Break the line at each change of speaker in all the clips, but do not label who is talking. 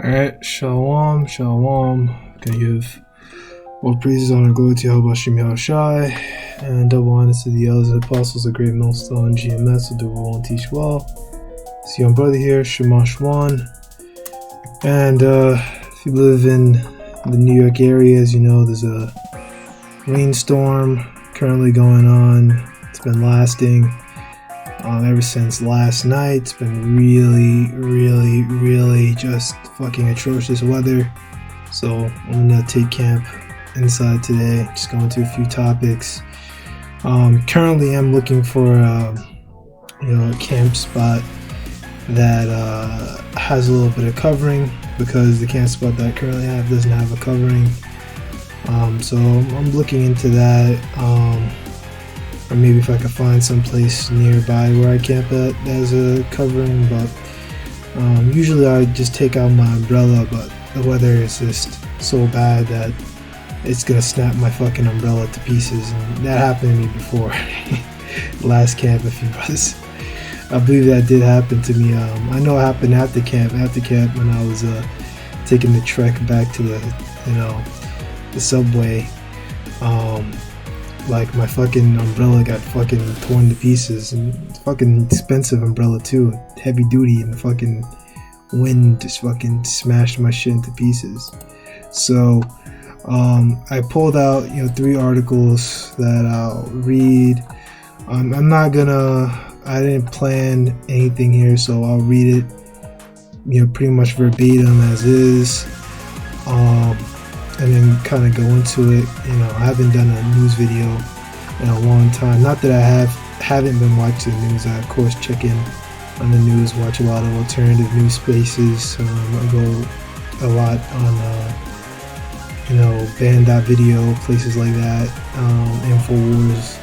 Alright, Shalom, Shalom. Gonna give all praises, honor, glory to Yahweh Shem Yahushai, and double honor to the elders and apostles of Great Millstone GMS, who do and teach well. See your brother here, Shamash One. And if you live in the New York area, as you know, there's a rainstorm currently going on. It's been lasting ever since last night. It's been really just fucking atrocious weather. So I'm gonna take camp inside today, just go into a few topics. Currently I'm looking for a camp spot that has a little bit of covering, because the camp spot that I currently have doesn't have a covering. So I'm looking into that, or maybe if I could find some place nearby where I camp at that has a covering. But usually I just take out my umbrella, but the weather is just so bad that it's gonna snap my fucking umbrella to pieces, and that happened to me before. Last camp, a few brothers, I believe that did happen to me. I know it happened after camp when I was taking the trek back to the subway. Like my fucking umbrella got fucking torn to pieces, and it's fucking expensive umbrella too, heavy duty, and the fucking wind just fucking smashed my shit into pieces. So I pulled out 3 articles that I'll read. I didn't plan anything here, so I'll read it pretty much verbatim as is, and then kind of go into it. I haven't done a news video in a long time. Not that I haven't been watching the news. I of course check in on the news, watch a lot of alternative news spaces. I go a lot on band.video, places like that, InfoWars,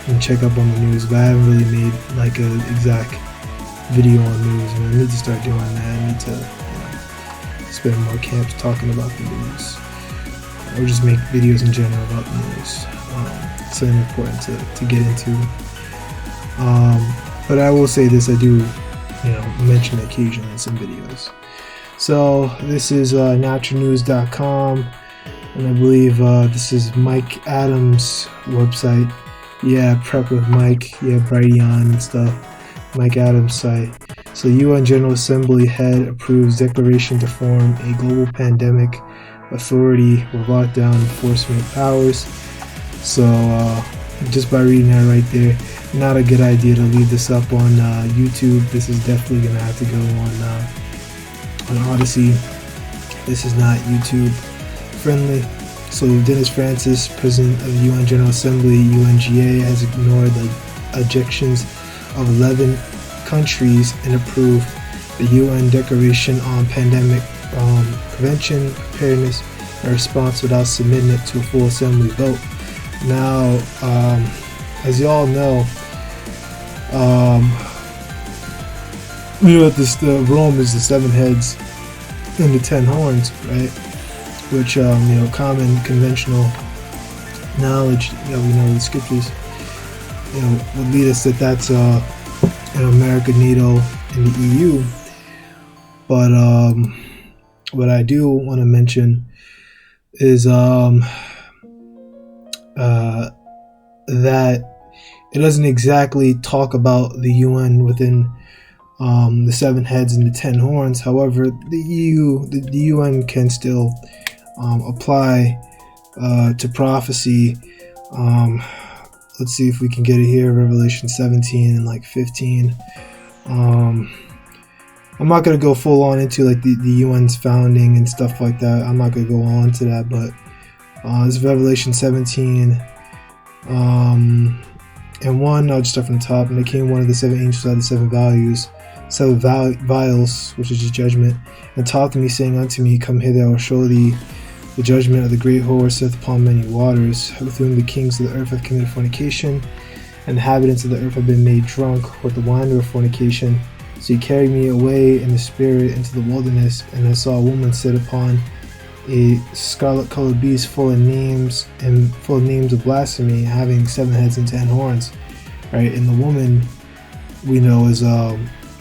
and check up on the news. But I haven't really made like an exact video on news, and I need to start doing that. I need to spend more camps talking about the news, or just make videos in general about the news. It's something important to get into. But I will say this, I do mention occasionally in some videos. So this is naturalnews.com, and I believe this is Mike Adams' website. Yeah, Prep with Mike, Brighteon and stuff. Mike Adams' site. So UN General Assembly head approves declaration to form a global pandemic authority with lockdown enforcement powers. So just by reading that right there, not a good idea to leave this up on YouTube. This is definitely gonna have to go on Odyssey. This is not YouTube friendly. So Dennis Francis, president of the UN General Assembly, UNGA, has ignored the objections of 11 countries and approved the UN Declaration on Pandemic Prevention, Preparedness, and Response without submitting it to a full assembly vote. Now, as you all know, the Rome is the 7 heads and the 10 horns, right? Which common conventional knowledge that we know in the scriptures, would lead us that that's America, NATO, and the EU. But what I do want to mention is that it doesn't exactly talk about the UN within the 7 heads and the 10 horns. However, the UN can still apply to prophecy. Let's see if we can get it here. Revelation 17 and 15. I'm not going to go full on into the UN's founding and stuff like that. I'm not going to go on into that, but this is Revelation 17 and 1. I'll just start from the top. And there came one of the 7 angels out of the 7 vials, which is the judgment, and talked to me, saying unto me, Come hither, I will show thee the judgment of the great whore who sitteth upon many waters, with whom the kings of the earth have committed fornication, and the inhabitants of the earth have been made drunk with the wine of her fornication. So he carried me away in the spirit into the wilderness, and I saw a woman sit upon a scarlet-colored beast full of names of blasphemy, having 7 heads and 10 horns. Right, and the woman we know is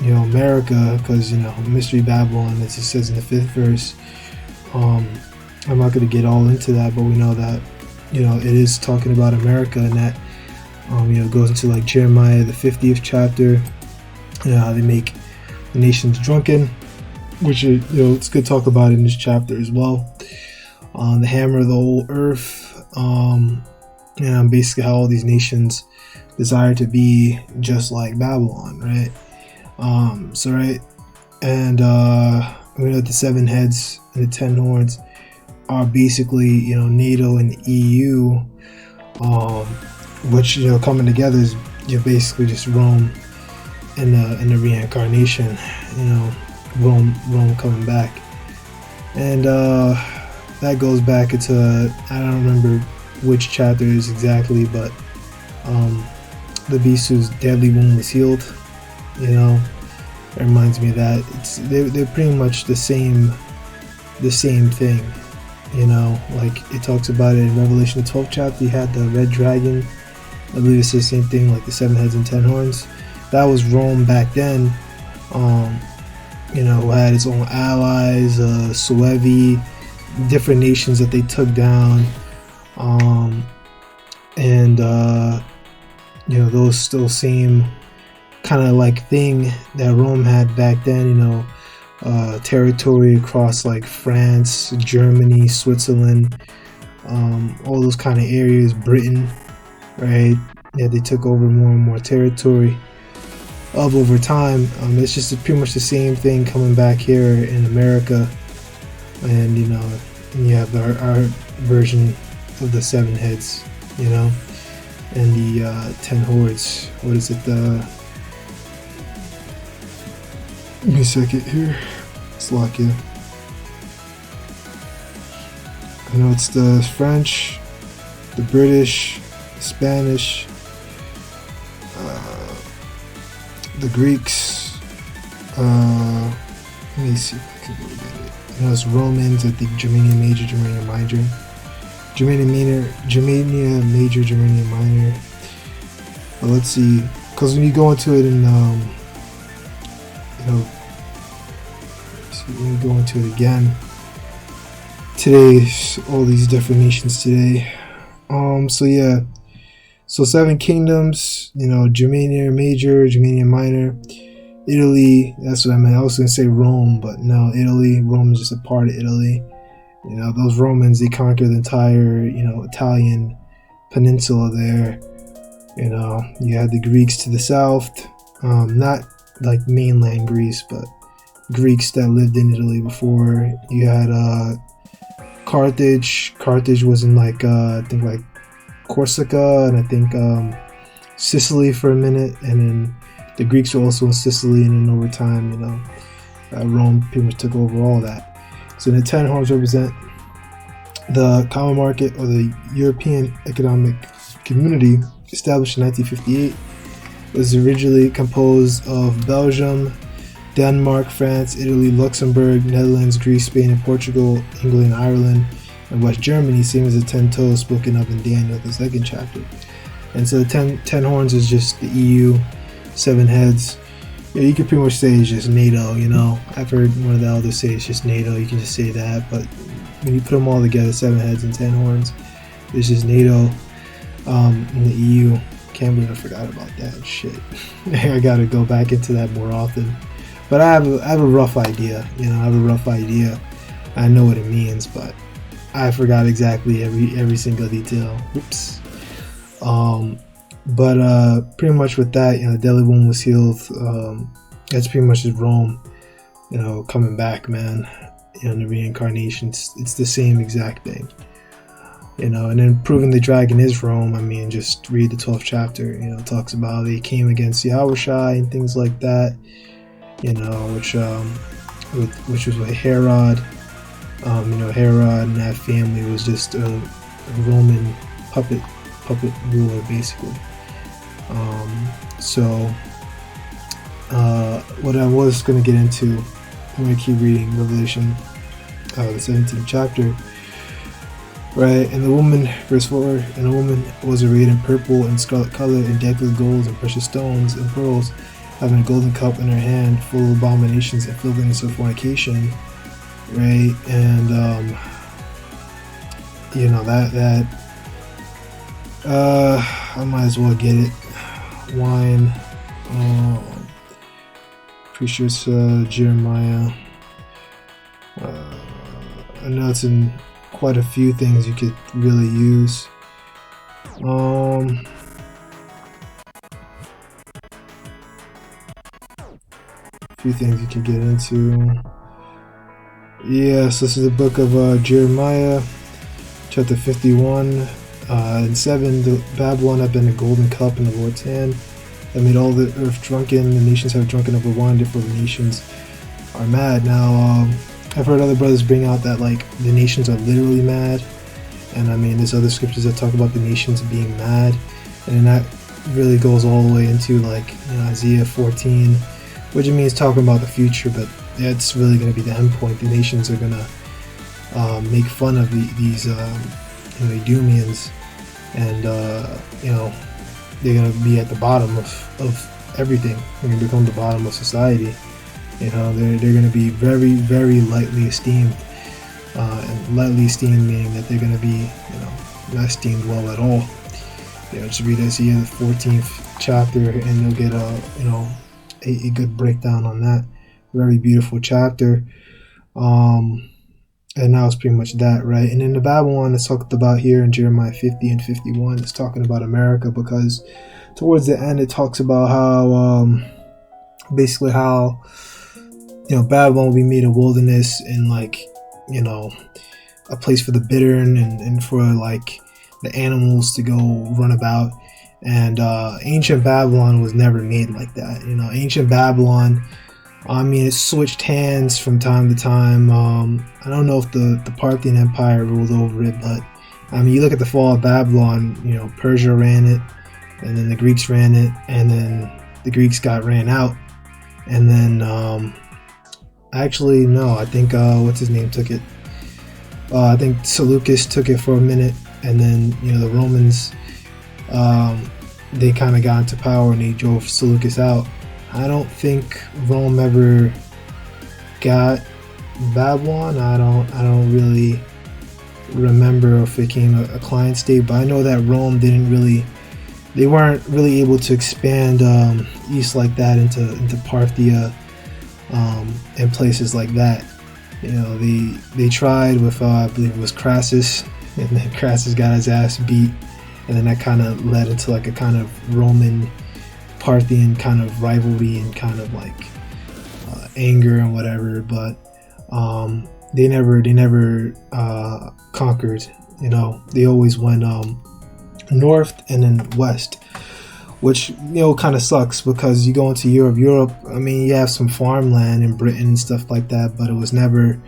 America, because Mystery Babylon, as it says in the 5th verse. I'm not going to get all into that, but we know that it is talking about America, and that goes into like Jeremiah the 50th chapter, how they make the nations drunken, which it's good to talk about in this chapter as well. The hammer of the whole earth, basically how all these nations desire to be just like Babylon, right? And we know that the 7 heads and the 10 horns are basically NATO and EU, which coming together is basically just Rome in the reincarnation, Rome coming back, and that goes back into, I don't remember which chapter it is exactly, but the beast whose deadly wound was healed, it reminds me of that. They're pretty much the same thing, like it talks about it in Revelation the 12th chapter. You had the red dragon, I believe it's the same thing, like the 7 heads and 10 horns. That was Rome back then, who had its own allies, Suevi, different nations that they took down, and those still same kind of like thing that Rome had back then, territory across like France, Germany, Switzerland, all those kind of areas, Britain, right? Yeah, they took over more and more territory over time. It's just pretty much the same thing coming back here in America, and you have our version of the 7 heads, and the 10 hordes. What is it? Give me a second here. Slovakia. I know it's the French, the British, the Spanish, the Greeks. Let me see if I can go get it. It's Romans. I think Germania Major, Germania Minor, Germania Major, Germania Minor. But let's see, because when you go into it in when you go into it again today, all these different nations today. So 7 kingdoms, Germania Major, Germania Minor, Italy. That's what I meant. I was gonna say Rome, but no, Italy. Rome is just a part of Italy. Those Romans, they conquered the entire Italian peninsula there. You had the Greeks to the south, not like mainland Greece, but Greeks that lived in Italy before. You had Carthage. Carthage was in like I think like Corsica, and I think Sicily for a minute, and then the Greeks were also in Sicily, and then over time, Rome pretty much took over all that. So the 10 horns represent the common market, or the European Economic Community, established in 1958. It was originally composed of Belgium, Denmark, France, Italy, Luxembourg, Netherlands, Greece, Spain, and Portugal, England, Ireland, and West Germany, same as the 10 toes spoken of in Daniel, the 2nd chapter. And so the 10 horns is just the EU, 7 heads. You could pretty much say it's just NATO, I've heard one of the elders say it's just NATO, you can just say that, but when you put them all together, 7 heads and 10 horns, it's just NATO, and the EU. Can't believe I forgot about that shit. I gotta go back into that more often. But I have a rough idea, I know what it means, but I forgot exactly every single detail. Oops. But pretty much with that, the deadly wound was healed. That's pretty much just Rome, coming back, man. The reincarnation, it's the same exact thing. And then proving the dragon is Rome. I mean, just read the 12th chapter. It talks about how they came against Yahushua and things like that. Which was with Herod. Herod and that family was just a Roman puppet ruler, basically. What I was going to get into, I'm going to keep reading Revelation, the 17th chapter, right? And the woman, verse 4, and the woman was arrayed in purple and scarlet color and decked with gold and precious stones and pearls, having a golden cup in her hand full of abominations and filthiness of fornication, right? And you know, that I might as well get it. Wine, pretty sure it's Jeremiah. I know it's in quite a few things you could really use. A few things you can get into. Yes, this is the book of Jeremiah, chapter 51 and 7. The Babylon have been a golden cup in the Lord's hand that made all the earth drunken. The nations have drunken of the wine, therefore the nations are mad. Now, I've heard other brothers bring out that like the nations are literally mad, and I mean there's other scriptures that talk about the nations being mad, and then that really goes all the way into like, you know, Isaiah 14, which it means talking about the future, but that's really going to be the end point. The nations are going to make fun of these you know, Edomians, and you know, they're going to be at the bottom of everything. They're going to become the bottom of society. You know, they're going to be very, very lightly esteemed, and lightly esteemed meaning that they're going to be, you know, not esteemed well at all. You know, just read Isaiah the 14th chapter, and you'll get you know, a good breakdown on that. Very beautiful chapter. And now it's pretty much that, right? And in the Babylon it's talked about here in Jeremiah 50 and 51, it's talking about America, because towards the end it talks about how basically how, you know, Babylon will be made a wilderness, and like, you know, a place for the bitter and for like the animals to go run about. And ancient Babylon was never made like that. You know, ancient Babylon, I mean, it switched hands from time to time. I don't know if the Parthian Empire ruled over it, but I mean, you look at the fall of Babylon, you know, Persia ran it, and then the Greeks ran it, and then the Greeks got ran out, and then actually no, I think what's his name took it. I think Seleucus took it for a minute, and then, you know, the Romans, they kind of got into power and they drove Seleucus out. I don't think Rome ever got Babylon. I don't really remember if it became a client state, but I know that Rome they weren't really able to expand east like that into Parthia and places like that. You know, they tried with I believe it was Crassus, and then Crassus got his ass beat, and then that kind of led into like a kind of Roman Parthian kind of rivalry and kind of like anger and whatever. But they never conquered. You know, they always went north and then west, which, you know, kind of sucks, because you go into Europe, I mean, you have some farmland in Britain and stuff like that, but it was never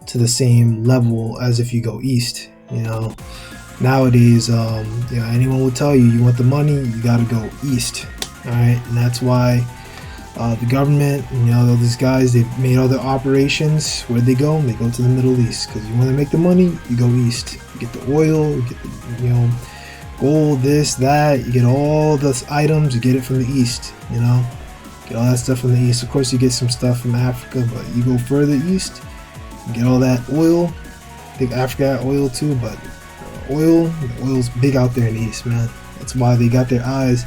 to the same level as if you go east. You know, nowadays, you know, anyone will tell you, you want the money, you got to go east. All right, and that's why the government, you know, these guys, they've made other operations. Where they go? They go to the Middle East, because you want to make the money, you go east. You get the oil, you get the, you know, gold, this, that. You get all the items, you get it from the east. You know, get all that stuff from the east. Of course, you get some stuff from Africa, but you go further east, you get all that oil. I think Africa got oil too, but the oil's big out there in the east, man. That's why they got their eyes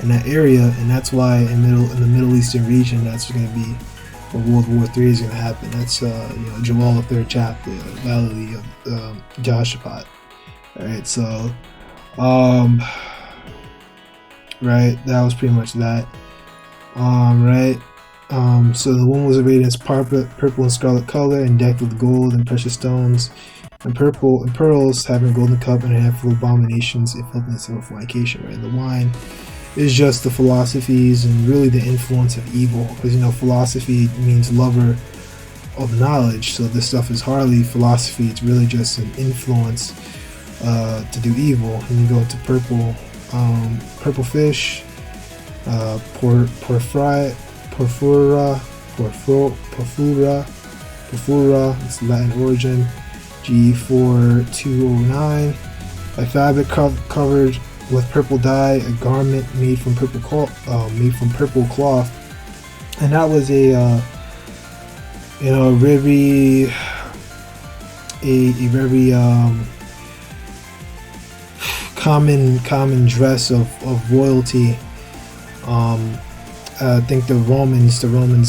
in that area, and that's why in the Middle Eastern region, that's going to be where World War III is going to happen. That's you know, Joel, the 3rd chapter, Valley of Jehoshaphat. All right, so right, that was pretty much that. Right, so the woman was arrayed in its purple and scarlet color, and decked with gold and precious stones, and purple and pearls, having a golden cup and a handful of abominations, and filthiness of fornication. Right, and the wine is just the philosophies and really the influence of evil, because, you know, philosophy means lover of knowledge, so this stuff is hardly philosophy, it's really just an influence to do evil. And you go into purple fish, porphyra, it's Latin origin, G4209, a fabric covered with purple dye, a garment made from purple cloth, and that was a you know, a very common dress of royalty. I think the Romans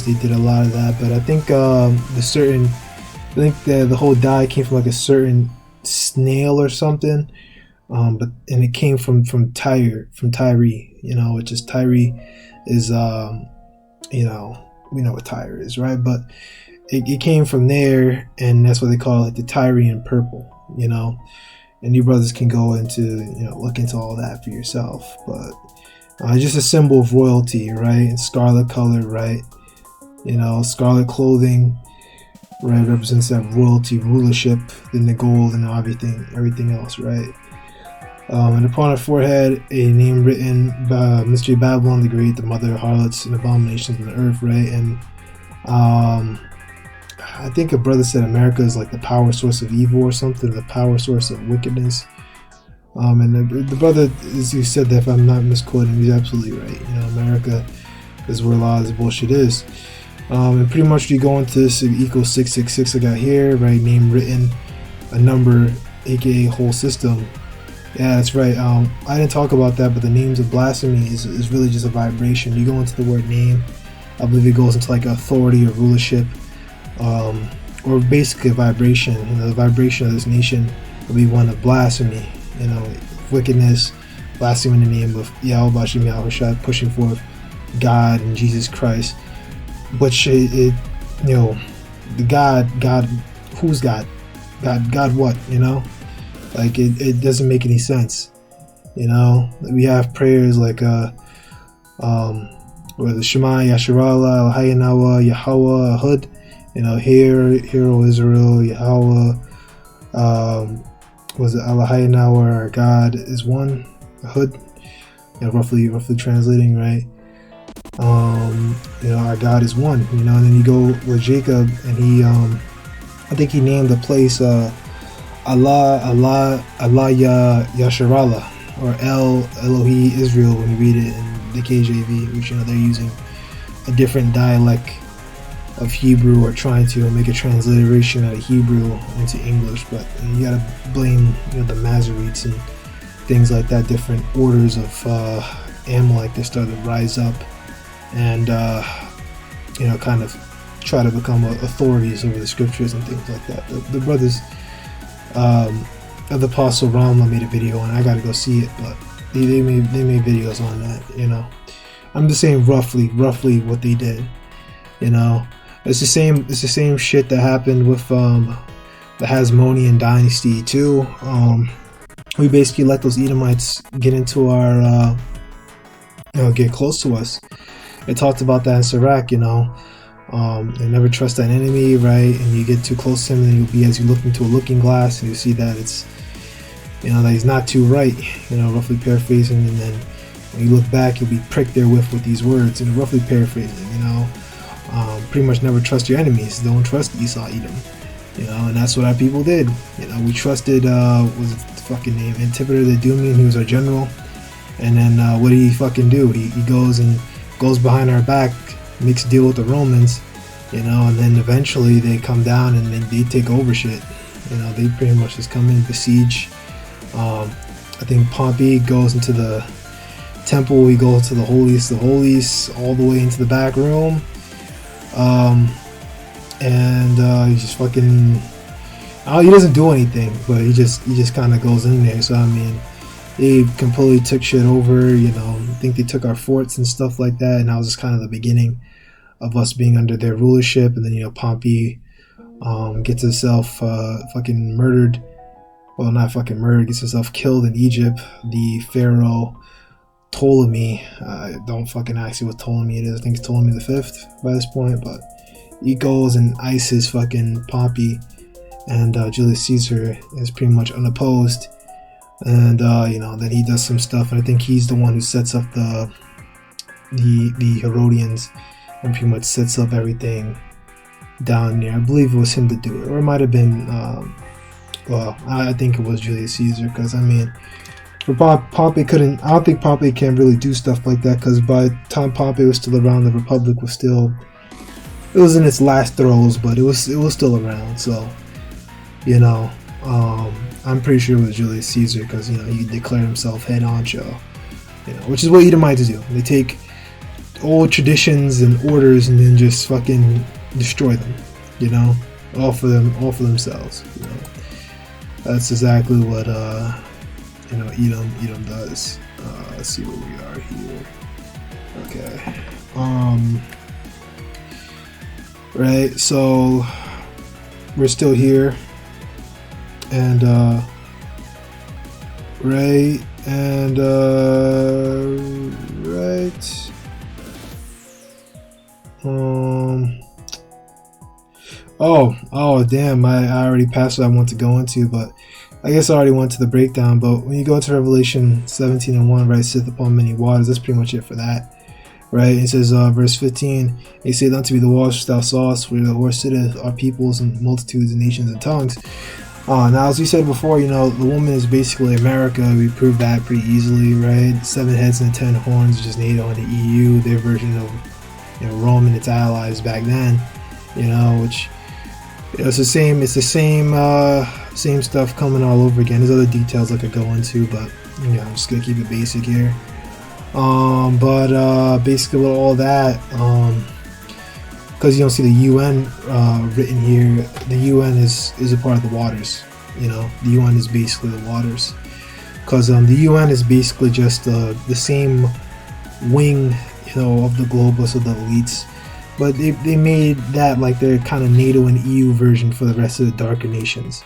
they did a lot of that, but I think the whole dye came from like a certain snail or something. And it came from Tyre, you know, which is Tyre is you know, we know what Tyre is, right? But it came from there, and that's what they call it, the Tyrian purple, you know. And you brothers can go into, you know, look into all that for yourself. But just a symbol of royalty, right? And scarlet color, right? You know, scarlet clothing, right, represents that royalty, rulership, then the gold and everything else, right? And upon her forehead, a name written by Mystery Babylon the Great, the mother of harlots and abominations on the earth, right? And I think a brother said America is like the power source of evil or something, the power source of wickedness. And the brother, as you said that, if I'm not misquoting, he's absolutely right. You know, America is where a lot of this bullshit is. And pretty much you go into this, it equals 666 I got here, right? Name written, a number, aka whole system. Yeah, that's right. I didn't talk about that, but the names of blasphemy is really just a vibration. You go into the word name, I believe it goes into like authority or rulership, or basically a vibration. You know, the vibration of this nation will be one of blasphemy. You know, wickedness, blasphemy in the name of Yahweh Bashim Yahushua, pushing forth God and Jesus Christ. Which it you know, the God, who's God? God what? You know, like it doesn't make any sense. You know, we have prayers like or the Shema Yasharallah Hayanawa Yahweh Ahud. You know, hear O Israel, Yahweh. Was it Allahayana, where our God is one, Ahud? You know, roughly translating, right? You know, our God is one. You know, and then you go with Jacob, and he, I think he named the place Allah Yasharallah, or El Elohi Israel when you read it in the KJV, which, you know, they're using a different dialect of Hebrew, or trying to make a transliteration out of Hebrew into English. But you gotta blame, you know, the Masoretes and things like that, different orders of Amalek that started to rise up and you know, kind of try to become authorities over the scriptures and things like that. The brothers of the Apostle Ramla made a video, and I gotta go see it, but they made videos on that. You know, I'm just saying roughly what they did. You know, it's the same shit that happened with the Hasmonean dynasty too. We basically let those Edomites get into our you know, get close to us. It talked about that in Sirach, you know. And never trust an enemy, right? And you get too close to him, and you'll be, as you look into a looking glass, and you see that it's, you know, that he's not too right, you know, roughly paraphrasing. And then when you look back, you'll be pricked therewith with these words, and roughly paraphrasing, you know. Pretty much never trust your enemies. Don't trust Esau, Edom, you know. And that's what our people did. You know, we trusted was it the fucking name, Antipater the Dumian, he was our general. And then what did he fucking do? He goes behind our back, makes a deal with the Romans, you know, and then eventually they come down and then they take over shit. You know, they pretty much just come in, besiege. I think Pompey goes into the temple, he goes to the holiest of holies, all the way into the back room. And he just fucking, he doesn't do anything, but he just kind of goes in there. So I mean, they completely took shit over, you know. I think they took our forts and stuff like that, and that was just kind of the beginning of us being under their rulership. And then, you know, Pompey gets himself fucking murdered. Well, not fucking murdered, gets himself killed in Egypt. The Pharaoh Ptolemy, don't fucking ask you what Ptolemy it is. I think it's Ptolemy the 5th by this point, but he goes and ices fucking Pompey, and Julius Caesar is pretty much unopposed. And you know, then he does some stuff, and I think he's the one who sets up the Herodians, and pretty much sets up everything down there. I believe it was him to do it, or it might have been well, I think it was Julius Caesar, because I mean, For Pompey couldn't. I don't think Pompey can really do stuff like that because by the time Pompey was still around, the Republic was still. It was in its last throes, but it was still around. So, you know, I'm pretty sure it was Julius Caesar because he declared himself head honcho. Which is what Edomites do. They take old traditions and orders and then just fucking destroy them. All for themselves. That's exactly what Edom does. Let's see where we are here. Okay. Right, so we're still here, and right. Oh damn, I already passed what I want to go into, but I guess I already went to the breakdown. But when you go to Revelation 17:1, right, sitteth upon many waters, that's pretty much it for that. Right, it says verse 15, he said unto me, the waters which thou sawest, where the horse sitteth, are peoples and multitudes and nations and tongues. Now, as we said before, the woman is basically America. We proved that pretty easily, right? 7 heads and 10 horns, which is NATO and the EU, their version of Rome and its allies back then. Which it's the same. It's the same stuff coming all over again. There's other details I could go into, but I'm just gonna keep it basic here. Basically with all that, because you don't see the UN written here, the UN is a part of the waters. The UN is basically the waters, because the UN is basically just the same wing, of the globalists, of the elites, but they made that like their kind of NATO and EU version for the rest of the darker nations.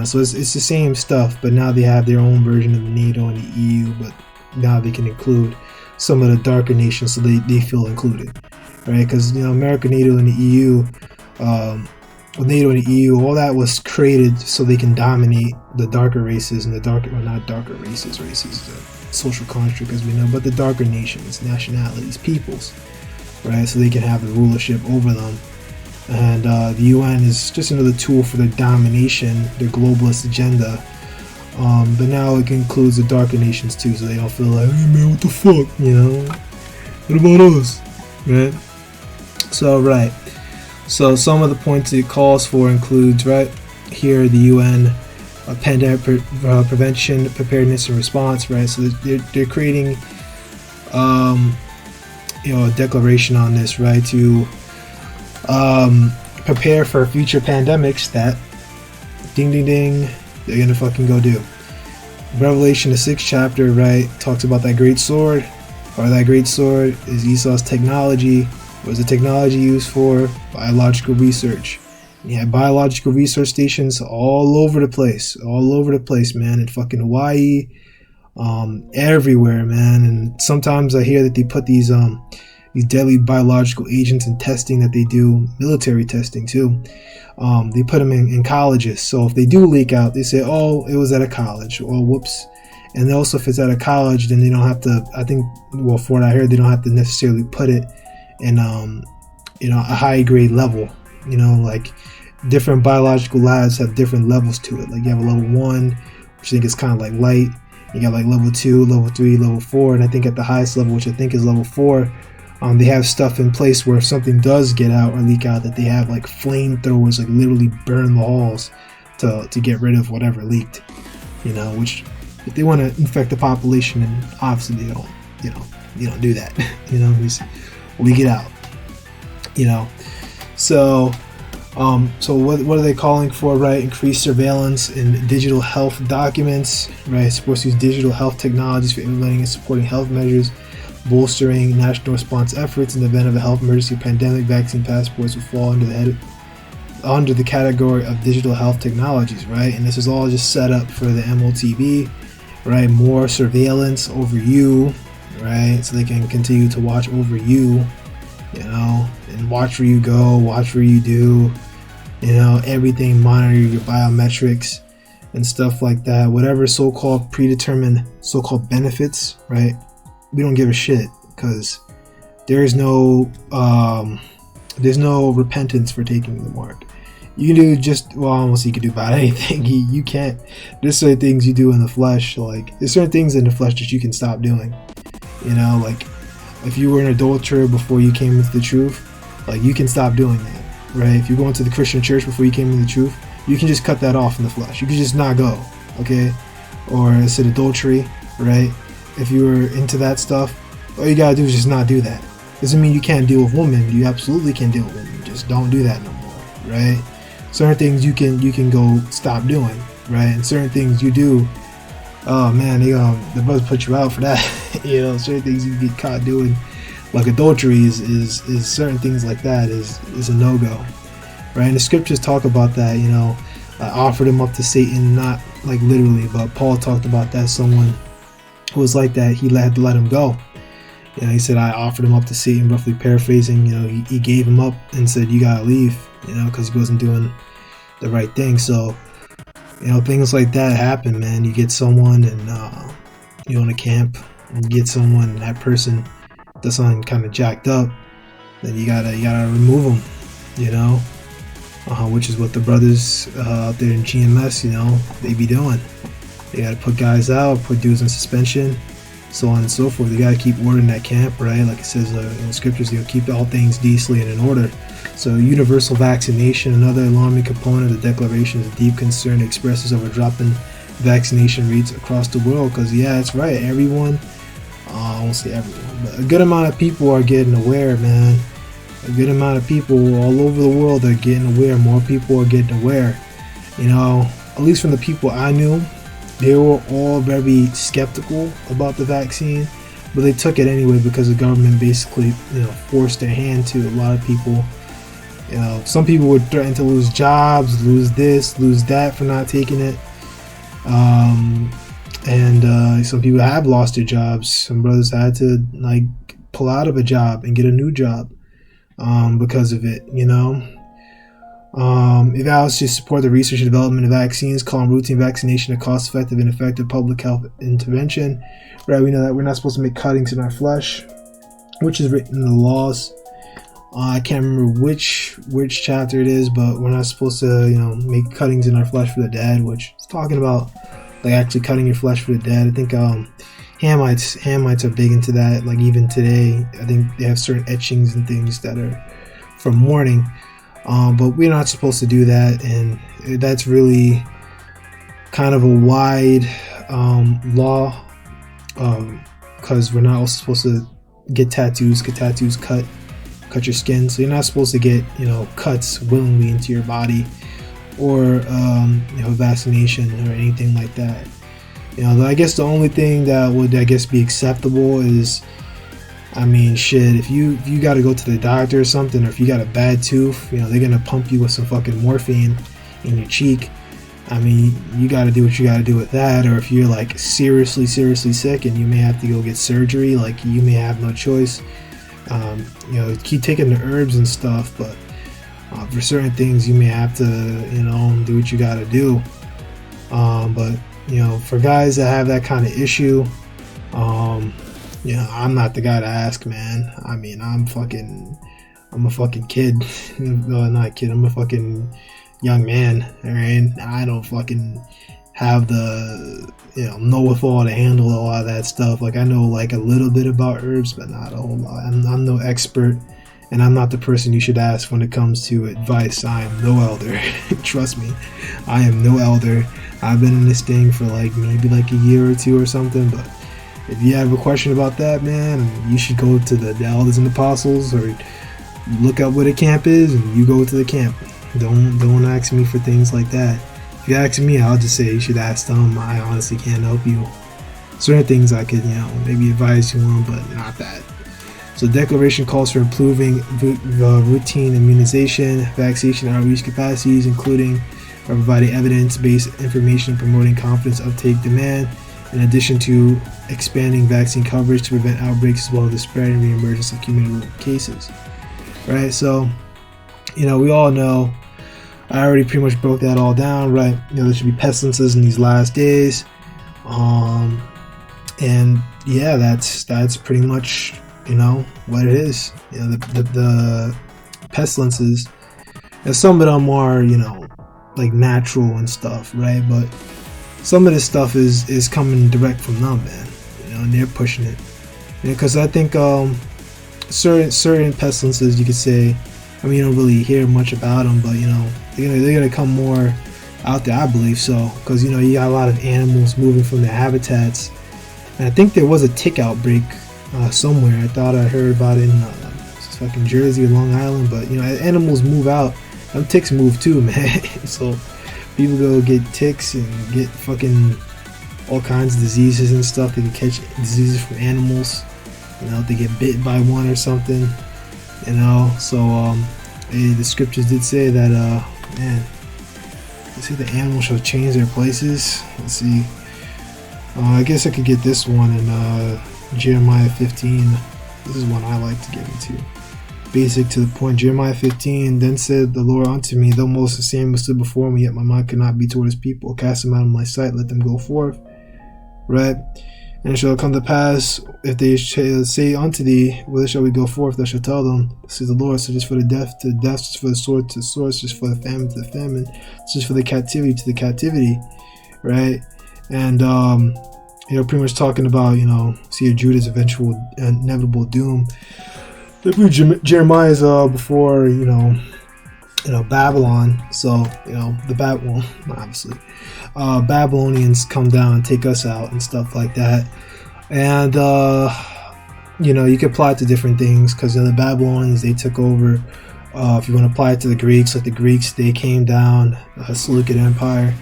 So it's the same stuff, but now they have their own version of the NATO and the EU, but now they can include some of the darker nations, so they feel included, right? Because America, NATO, and the EU, NATO and the EU, all that was created so they can dominate the darker races and not darker races. Races is a social construct, as we know, but the darker nations, nationalities, peoples, right? So they can have the rulership over them. And the UN is just another tool for their domination, their globalist agenda. But now it includes the darker nations too, so they don't feel like, hey man, what the fuck, what about us, right? So some of the points it calls for includes, right here, the UN pandemic prevention, preparedness, and response, right? So they're creating a declaration on this, right, to prepare for future pandemics that ding ding ding they're gonna fucking go do. Revelation, the 6th chapter, right, talks about that great sword. Or that great sword is Esau's technology. What is the technology used for? Biological research. And you have biological research stations all over the place, man. In fucking Hawaii, everywhere, man. And sometimes I hear that they put these deadly biological agents in testing that they do, military testing too. They put them in colleges, so if they do leak out, they say, oh, it was at a college, or whoops. And also, if it's at a college, then they don't have to, I think, well, for what I heard, they don't have to necessarily put it in a high grade level. Like different biological labs have different levels to it. Like you have a level 1, which I think is kind of like light. You got like level 2, level 3, level 4, and I think at the highest level, which I think is level 4, they have stuff in place where if something does get out or leak out, that they have like flamethrowers, like literally burn the halls to get rid of whatever leaked. Which if they want to infect the population, then obviously they don't. You don't do that. Just leak it out. So what are they calling for? Right, increased surveillance in digital health documents. Right, supposed to use digital health technologies for implementing and supporting health measures, bolstering national response efforts in the event of a health emergency. Pandemic vaccine passports will fall under the category of digital health technologies, right? And this is all just set up for the MOTB, right? More surveillance over you, right? So they can continue to watch over you, and watch where you go, watch where you do, everything, monitor your biometrics and stuff like that. Whatever so-called predetermined so-called benefits, right? We don't give a shit, because there's no repentance for taking the mark. You can do just, well, almost you can do about anything. You can't. There's certain things you do in the flesh. Like, there's certain things in the flesh that you can stop doing. You know, like, if you were an adulterer before you came into the truth, like, you can stop doing that, right? If you're going to the Christian church before you came into the truth, you can just cut that off in the flesh. You can just not go, okay? Or it's an adultery, right? If you were into that stuff, all you gotta do is just not do that. Doesn't mean you can't deal with women. You absolutely can deal with women. Just don't do that no more, right? Certain things you can go stop doing, right? And certain things you do, oh man, the brothers put you out for that. You know, certain things you get caught doing, like adultery is certain things like that is a no-go, right? And the scriptures talk about that. You know, offered him up to Satan, not like literally, but Paul talked about that. Someone who was like that, he had to let him go. You know, he said, I offered him up to Satan, roughly paraphrasing. You know, he gave him up and said, you gotta leave, you know, because he wasn't doing the right thing. So, you know, things like that happen, man. You get someone and you own a camp, and you get someone, that person does something kind of jacked up, then you gotta remove them, you know, which is what the brothers out there in GMS, you know, they be doing. They gotta put guys out, put dudes in suspension, so on and so forth. They gotta keep order in that camp, right? Like it says in the scriptures, you know, keep all things decently and in order. So universal vaccination, another alarming component of the declaration, is a deep concern expresses over dropping vaccination rates across the world. Because yeah, it's right, everyone, I won't say everyone, but a good amount of people are getting aware, man. A good amount of people all over the world are getting aware. More people are getting aware. You know, at least from the people I knew, they were all very skeptical about the vaccine, but they took it anyway because the government basically, you know, forced their hand to a lot of people. You know, some people would threaten to lose jobs, lose this, lose that for not taking it. And some people have lost their jobs. Some brothers had to like pull out of a job and get a new job because of it, you know. It vows to support the research and development of vaccines, calling routine vaccination a cost-effective and effective public health intervention. Right, we know that we're not supposed to make cuttings in our flesh, which is written in the laws. I can't remember which chapter it is, but we're not supposed to, you know, make cuttings in our flesh for the dead, which is talking about like actually cutting your flesh for the dead. I think Hamites are big into that. Like even today, I think they have certain etchings and things that are from mourning. But we're not supposed to do that, and that's really kind of a wide law, because we're not also supposed to get tattoos cut your skin. So you're not supposed to get, you know, cuts willingly into your body, or you know, vaccination or anything like that. You know, I guess the only thing that would, I guess, be acceptable is, I mean, shit, if you got to go to the doctor or something, or if you got a bad tooth, you know, they're gonna pump you with some fucking morphine in your cheek. I mean, you got to do what you got to do with that. Or if you're like seriously sick and you may have to go get surgery, like you may have no choice. You know, keep taking the herbs and stuff, but for certain things you may have to, you know, do what you got to do. But you know, for guys that have that kind of issue, you know, I'm not the guy to ask, man. I mean, I'm a fucking kid. No, not a kid. I'm a fucking young man, alright? I don't fucking have the, you know with all to handle all of that stuff. Like, I know like a little bit about herbs, but not a whole lot. I'm no expert, and I'm not the person you should ask when it comes to advice. I am no elder. Trust me, I am no elder. I've been in this thing for like maybe like a year or two or something, but if you have a question about that, man, you should go to the elders and apostles, or look up where the camp is and you go to the camp. Don't ask me for things like that. If you ask me, I'll just say you should ask them. I honestly can't help you. Certain things I could, you know, maybe advise you on, but not that. So the declaration calls for improving routine immunization, vaccination outreach capacities, including providing evidence-based information and promoting confidence uptake demand, in addition to expanding vaccine coverage to prevent outbreaks as well as the spread and reemergence of communicable cases. Right, so, you know, we all know, I already pretty much broke that all down, right? You know, there should be pestilences in these last days. And yeah, that's pretty much, you know, what it is. You know, the pestilences, And some of them are, like natural and stuff, right? But some of this stuff is coming direct from them, man. And they're pushing it. Because I think certain pestilences, you could say, I mean, you don't really hear much about them, but they're gonna come more out there, I believe so. Because you got a lot of animals moving from their habitats, and I think there was a tick outbreak somewhere. I thought I heard about it in fucking Jersey or Long Island, but as animals move out, them ticks move too, man. So people go get ticks and get fucking all kinds of diseases and stuff. They can catch diseases from animals. If they get bit by one or something. So the scriptures did say that man, let's see, the animals shall change their places. Let's see. I guess I could get this one in Jeremiah 15. This is one I like to get into. Basic to the point. Jeremiah 15. Then said the Lord unto me, though Moses and Samuel stood before me, yet my mind could not be toward his people. Cast them out of my sight, let them go forth. Right? And it shall come to pass, if they shall say unto thee, whither shall we go forth? Thou shalt tell them, says the Lord, such as for the death to the death, such as for the sword to the sword, such as for the famine to the famine, such as for the captivity to the captivity, right? And pretty much talking about see Judah's eventual inevitable doom. Jeremiah's before Babylon, so the Babylon, obviously Babylonians come down and take us out and stuff like that. And you can apply it to different things, because the Babylonians, they took over. If you want to apply it to the Greeks, like the Greeks, they came down, Seleucid Empire.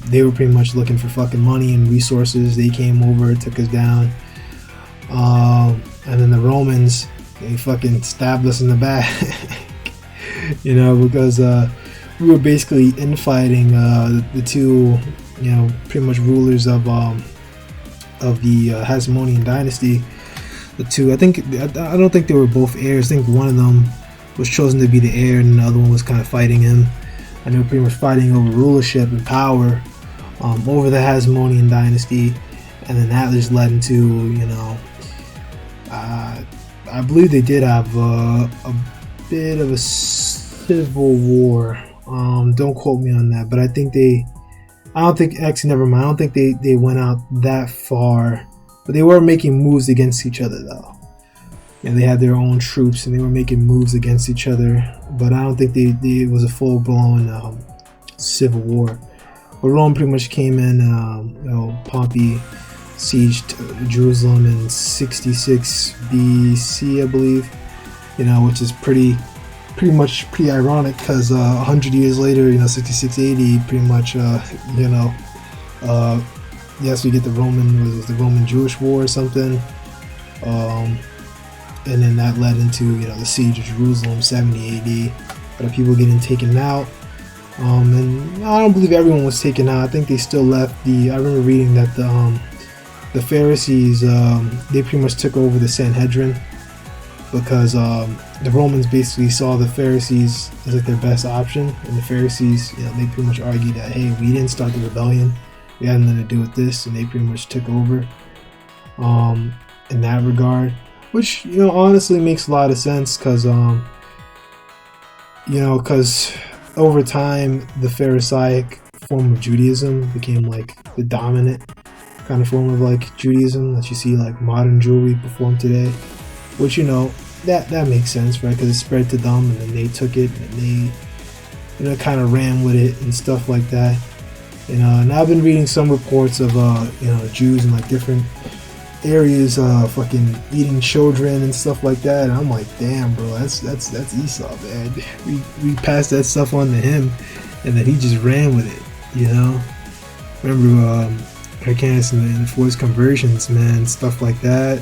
They were pretty much looking for fucking money and resources. They came over, took us down. And then the Romans, they fucking stabbed us in the back. Because we were basically infighting the two, pretty much rulers of the Hasmonean dynasty. The two, I don't think they were both heirs. I think one of them was chosen to be the heir, and the other one was kind of fighting him. And they were pretty much fighting over rulership and power over the Hasmonean dynasty. And then that just led into, I believe they did have a bit of a civil war. Don't quote me on that, but I don't think they went out that far, but they were making moves against each other though. They had their own troops and they were making moves against each other, but I don't think it was a full-blown civil war. But Rome pretty much came in, Pompey sieged Jerusalem in 66 BC, I believe, which is pretty ironic, because 100 years later, 66 AD, pretty much, yes, we get the Roman Jewish War or something, and then that led into the siege of Jerusalem, 70 AD, but people getting taken out, and I don't believe everyone was taken out. I think they still left I remember reading that the Pharisees, they pretty much took over the Sanhedrin, because the Romans basically saw the Pharisees as like their best option, and the Pharisees, they pretty much argued that, hey, we didn't start the rebellion, we had nothing to do with this, and they pretty much took over in that regard, which honestly makes a lot of sense, because because over time the Pharisaic form of Judaism became like the dominant kind of form of like Judaism that you see like modern Jewry perform today, which that makes sense, right? Because it spread to them, and then they took it and they kind of ran with it and stuff like that. And I've been reading some reports of Jews in like different areas fucking eating children and stuff like that, and I'm like, damn, bro, that's Esau, man. We passed that stuff on to him, and then he just ran with it. Remember Hyrcanus and the forced conversions, man, stuff like that.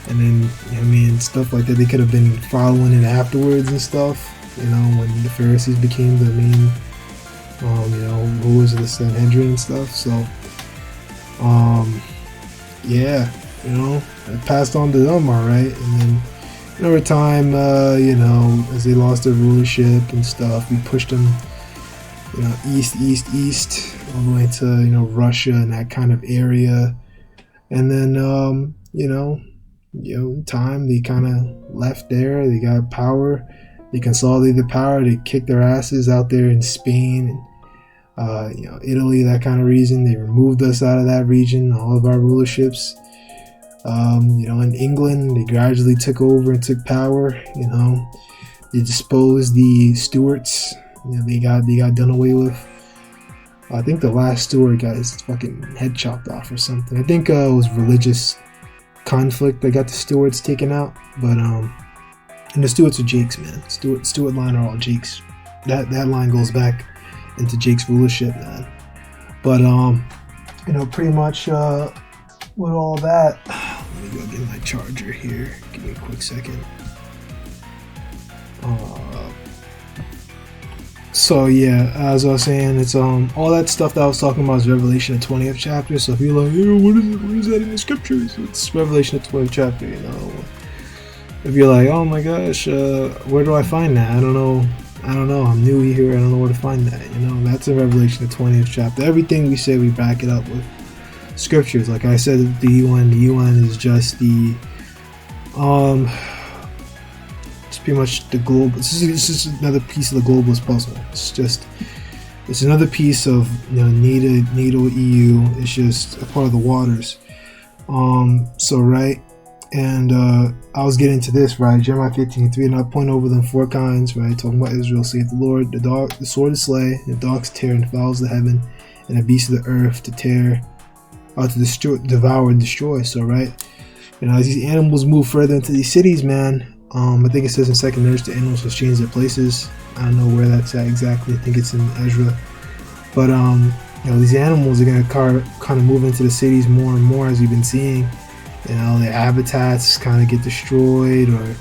And then stuff like that, they could have been following it afterwards and stuff, when the Pharisees became the main rulers of the Sanhedrin and stuff. So it passed on to them, all right. And then over time, as they lost their rulership and stuff, we pushed them east all the way to Russia and that kind of area. And then time they kind of left there, they got power, They consolidated power. They kicked their asses out there in Spain, Italy, that kind of region. They removed us out of that region, all of our rulerships. In England, they gradually took over and took power. They disposed the Stuarts. They got done away with. I think the last Stuart got his fucking head chopped off or something. I think it was religious conflict that got the Stuarts taken out. But and the Stuarts are Jakes, man. Stuart line are all Jakes. That line goes back into Jake's rulership, man. But pretty much with all that, let me go get my charger here. Give me a quick second. So yeah, as I was saying, it's all that stuff that I was talking about is Revelation the 20th chapter. So if you're like, what is it? What is that in the scriptures? It's Revelation the 20th chapter. If you're like, oh my gosh, where do I find that? I don't know. I'm new here. I don't know where to find that. That's in Revelation the 20th chapter. Everything we say, we back it up with scriptures. Like I said, the UN is just the it's pretty much the global. This is another piece of the globalist puzzle. It's another piece of NATO, EU. It's just a part of the waters. So right. And I was getting to this, right? Jeremiah 15:3, and I'll point over them 4 kinds, right? Talking about Israel, saith the Lord, the sword to slay, the dogs to tear, and the fowls of the heaven, and the beasts of the earth to tear, to destroy, devour, and destroy. So, right? As these animals move further into these cities, man, I think it says in 2nd Nurse, the animals will change their places. I don't know where that's at exactly. I think it's in Ezra. But, these animals are going to kind of move into the cities more and more, as we've been seeing. Their habitats kind of get destroyed, or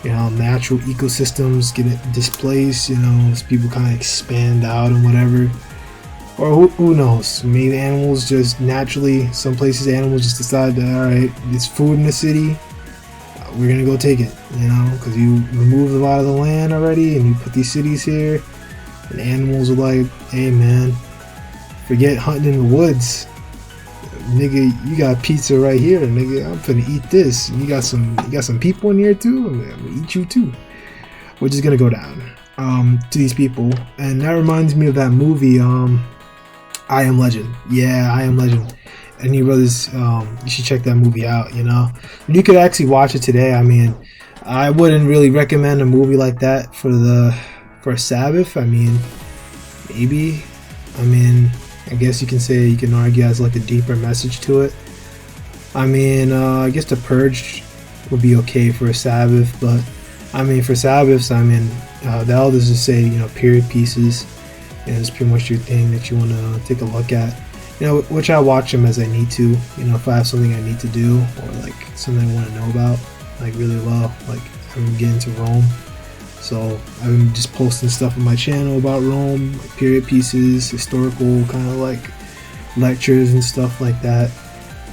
natural ecosystems get displaced, as people kind of expand out and whatever. Or who knows, maybe animals just naturally, some places animals just decide that, alright, there's food in the city, we're gonna go take it, because you removed a lot of the land already and you put these cities here, and animals are like, hey man, forget hunting in the woods. Nigga, you got pizza right here, nigga. I'm finna eat this. And you got some people in here too. I'm gonna eat you too. We're just gonna go down to these people, and that reminds me of that movie, I Am Legend. Yeah, I Am Legend. And you brothers, you should check that movie out. You could actually watch it today. I mean, I wouldn't really recommend a movie like that for a Sabbath. I mean, maybe. I guess you can argue as like a deeper message to it. I guess The Purge would be okay for a Sabbath, but for Sabbaths, the elders just say, period pieces, and it's pretty much your thing that you want to take a look at. Which I watch them as I need to. If I have something I need to do, or like something I want to know about, like really well, like I'm getting to Rome. So I've been just posting stuff on my channel about Rome, like period pieces, historical kind of like lectures and stuff like that.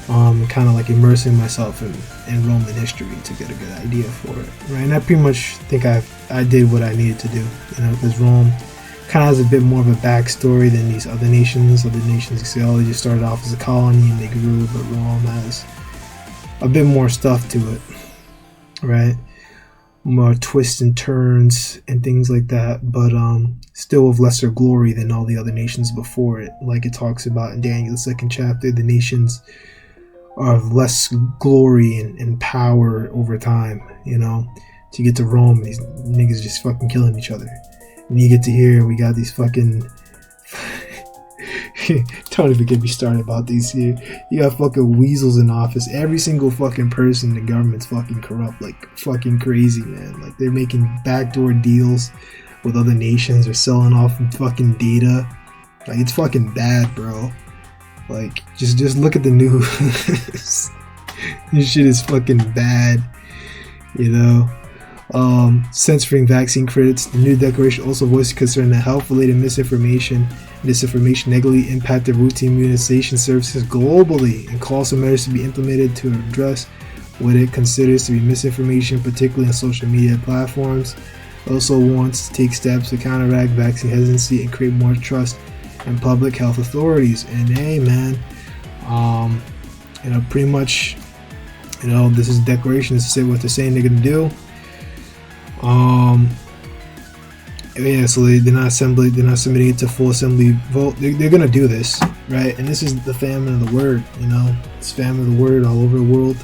Kind of like immersing myself in Roman history to get a good idea for it, right? And I pretty much think I did what I needed to do, because Rome kind of has a bit more of a backstory than these other nations. Other nations, you say, oh, they just started off as a colony and they grew, but Rome has a bit more stuff to it, right? More twists and turns and things like that, but still of lesser glory than all the other nations before it. Like it talks about in Daniel, the 2nd chapter, the nations are of less glory and power over time, to get to Rome, these niggas just fucking killing each other. And you get to hear, we got these fucking don't even get me started about these here. You got fucking weasels in office. Every single fucking person in the government's fucking corrupt, like fucking crazy, man. Like they're making backdoor deals with other nations or selling off fucking data. Like it's fucking bad, bro. Like just look at the news. This shit is fucking bad, censoring vaccine credits. The new declaration also voiced concern that health-related misinformation and disinformation negatively impacted routine immunization services globally, and calls for measures to be implemented to address what it considers to be misinformation, particularly on social media platforms. It also wants to take steps to counteract vaccine hesitancy and create more trust in public health authorities. And hey, man, pretty much, this is a declaration to say what they're saying they're gonna do. Yeah, so they're not submitting it to full assembly vote. They're gonna do this, right? And this is the famine of the word, it's famine of the word all over the world.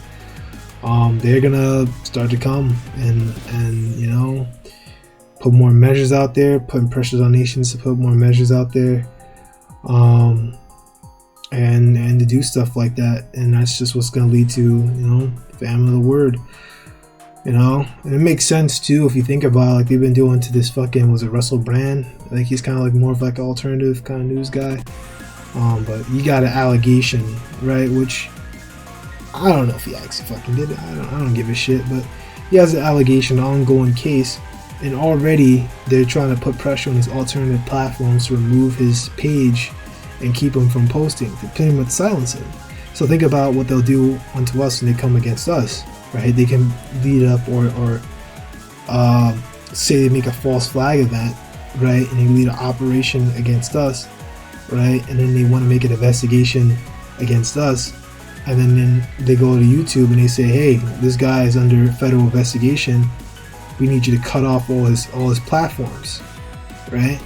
They're gonna start to come and put more measures out there, putting pressures on nations to put more measures out there, and to do stuff like that. And that's just what's gonna lead to famine of the word. And it makes sense too if you think about like they've been doing to this fucking, was it Russell Brand? I think he's kind of like more of like an alternative kind of news guy. But he got an allegation, right? Which I don't know if he actually fucking did it. I don't give a shit. But he has an allegation, an ongoing case, and already they're trying to put pressure on his alternative platforms to remove his page and keep him from posting, to pretty much silence him. So think about what they'll do unto us when they come against us. Right, they can lead up or say they make a false flag event, right, and they lead an operation against us, right, and then they want to make an investigation against us, and then they go to YouTube and they say, hey, this guy is under federal investigation, we need you to cut off all his platforms, right?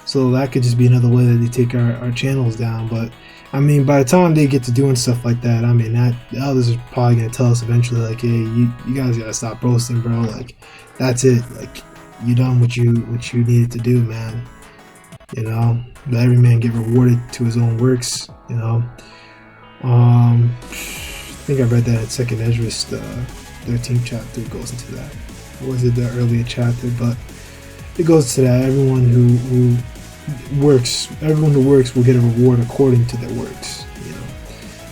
So that could just be another way that they take our channels down. But I mean, by the time they get to doing stuff like that, I mean, that the elders are probably gonna tell us eventually, like, hey, you guys gotta stop roasting, bro. Like, that's it. Like, you done what you needed to do, man. Let every man get rewarded to his own works. I think I read that in Second Ezra, the 13th chapter. It goes into that. Or was it the earlier chapter? But it goes to that. Everyone who works will get a reward according to their works.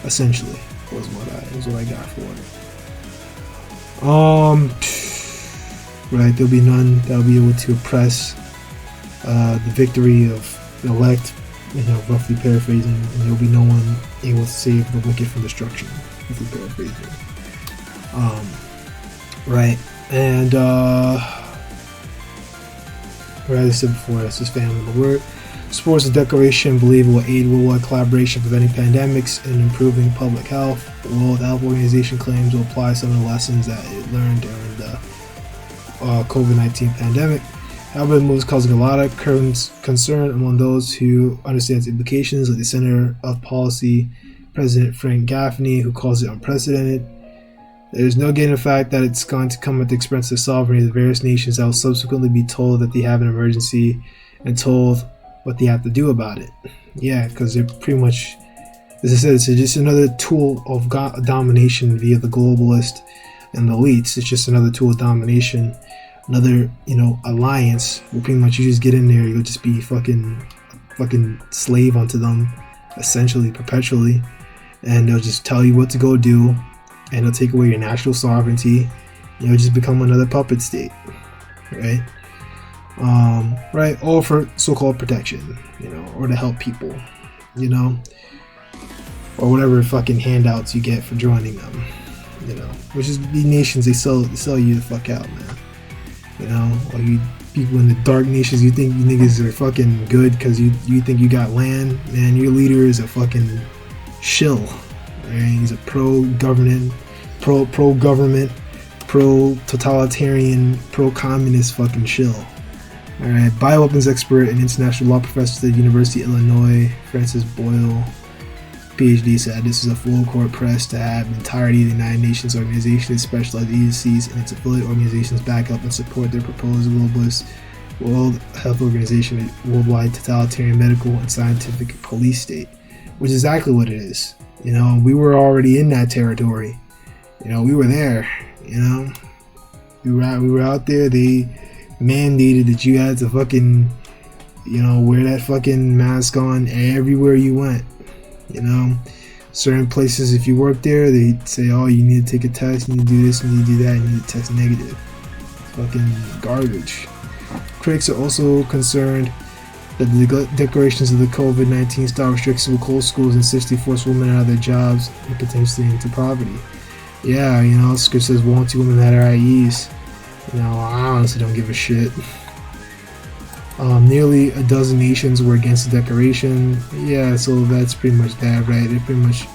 Essentially was what I got for it. Right, there'll be none that'll be able to oppress the victory of the elect, roughly paraphrasing, and there'll be no one able to save the wicked from destruction, roughly paraphrasing. Right, and as I said before, that's just family of the word. Supports the declaration, believe it will aid worldwide collaboration preventing pandemics and improving public health. The World Health Organization claims will apply some of the lessons that it learned during the COVID-19 pandemic. However, the move is causing a lot of concern among those who understand its implications, like the Center of Policy President Frank Gaffney, who calls it unprecedented. There is no gain in the fact that it's going to come at the expense of sovereignty of the various nations that will subsequently be told that they have an emergency and told what they have to do about it. Yeah, because they're pretty much, as I said, it's just another tool of domination via the globalist and the elites. It's just another tool of domination, another alliance where pretty much you just get in there, you'll just be fucking slave unto them, essentially, perpetually, and they'll just tell you what to go do, and they'll take away your national sovereignty. You'll just become another puppet state, right? Right, all for so-called protection, or to help people, or whatever fucking handouts you get for joining them, which is the nations, they sell you the fuck out, man. Or you people in the dark nations, you think you niggas are fucking good because you think you got land, man. Your leader is a fucking shill, right? He's a pro-government, pro-totalitarian, pro-communist fucking shill. Alright, bioweapons expert and international law professor at the University of Illinois, Francis Boyle, PhD, said this is a full court press to have the entirety of the United Nations Organization, its specialized agencies, and its affiliate organizations back up and support their proposed globalist World Health Organization, worldwide totalitarian medical and scientific police state, which is exactly what it is. We were already in that territory. We were there. We were out there. They mandated that you had to fucking, wear that fucking mask on everywhere you went. Certain places, if you work there, they say, oh, you need to take a test, you need to do this, you need to do that, you need to test negative. Fucking garbage. Critics are also concerned that the declarations of the COVID-19 style restrictions will close schools and essentially force women out of their jobs and potentially into poverty. Yeah, script says won't two women that are at ease. I honestly don't give a shit. Nearly a dozen nations were against the declaration. Yeah, so that's pretty much that, right? They pretty much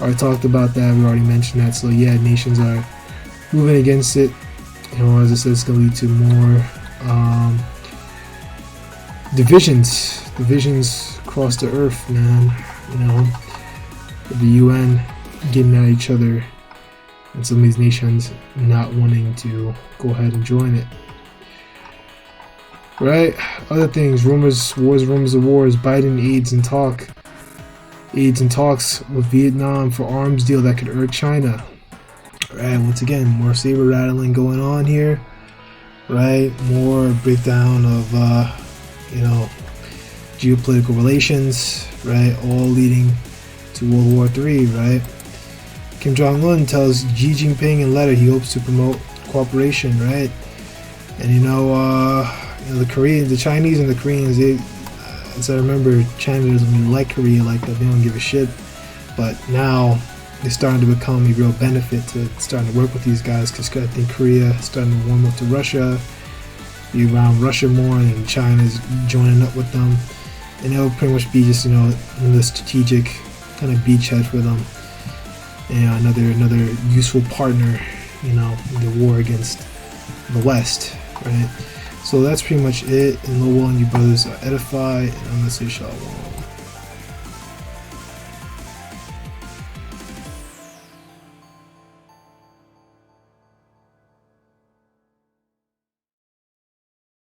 already talked about that. We already mentioned that. So yeah, nations are moving against it. You know, as I said, it's going to lead to more divisions across the earth, man. You know, the UN getting at each other, and some of these nations not wanting to go ahead and join it. Right? Other things, rumors of wars. Biden aids in talks with Vietnam for arms deal that could hurt China. Right? Once again, more saber rattling going on here. Right? More breakdown of geopolitical relations. Right? All leading to World War III. Right? Kim Jong-un tells Xi Jinping in letter he hopes to promote cooperation. Right? And the Chinese and the Koreans, as I remember, China doesn't really like Korea like that. They don't give a shit. But now they're starting to become a real benefit to starting to work with these guys, because I think Korea is starting to warm up to Russia, be around Russia more, and China's joining up with them. And it'll pretty much be just another strategic kind of beachhead for them. And another useful partner, in the war against the West, right? So that's pretty much it. And Lowell and you brothers are edified, and I'm gonna say shalom.